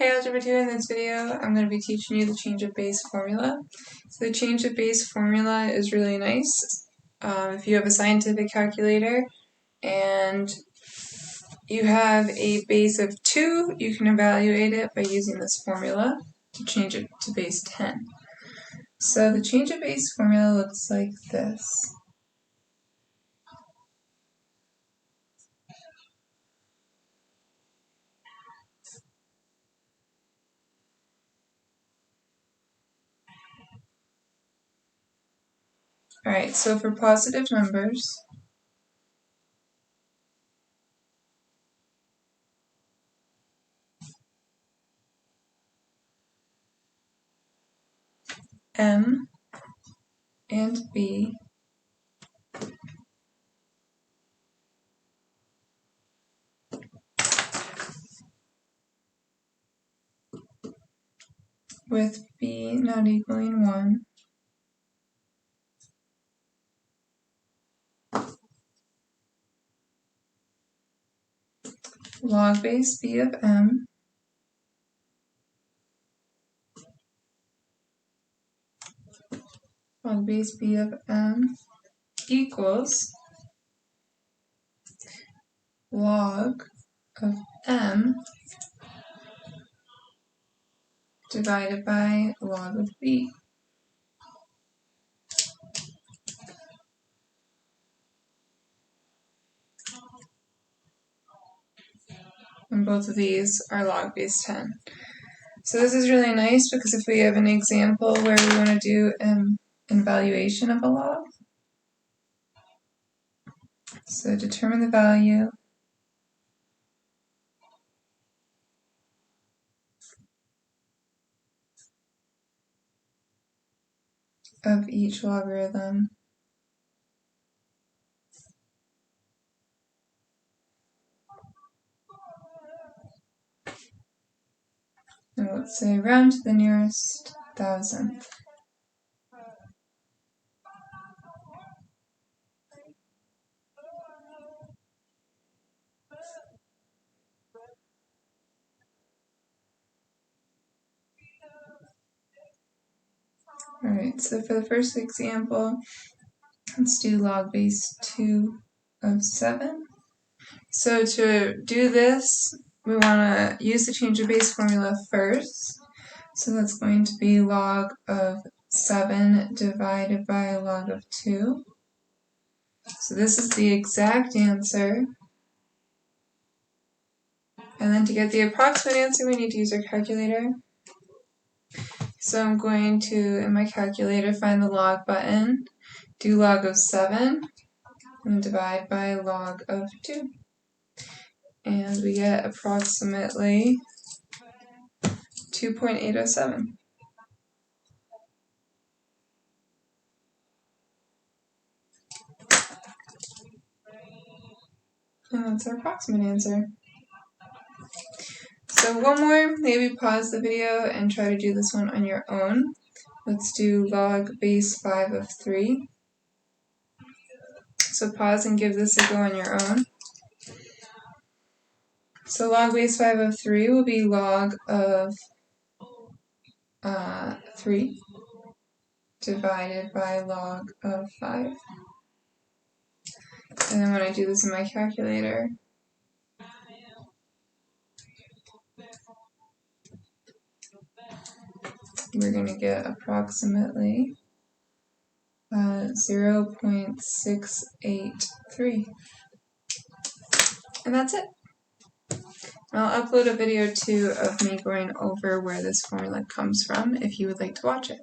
Hey Algebra 2, in this video I'm going to be teaching you the change of base formula. So the change of base formula is really nice. If you have a scientific calculator and you have a base of 2, you can evaluate it by using this formula to change it to base 10. So the change of base formula looks like this. Alright, so for positive numbers, M and B with B not equaling 1, log base B of M log base B of M equals log of M divided by log of B. And both of these are log base 10. So this is really nice because if we have an example where we want to do an evaluation of a log, so determine the value of each logarithm and let's say round to the nearest thousandth. Alright, so for the first example, let's do log base 2 of 7. So to do this, we want to use the change of base formula first. So that's going to be log of 7 divided by log of 2. So this is the exact answer. And then to get the approximate answer, we need to use our calculator. So I'm going to, in my calculator, find the log button, do log of 7, and divide by log of 2. And we get approximately 2.807. And that's our approximate answer. So one more, maybe pause the video and try to do this one on your own. Let's do log base 5 of 3. So pause and give this a go on your own. So log base 5 of 3 will be log of 3 divided by log of 5. And then when I do this in my calculator, we're going to get approximately 0.683. And that's it. I'll upload a video too of me going over where this formula comes from if you would like to watch it.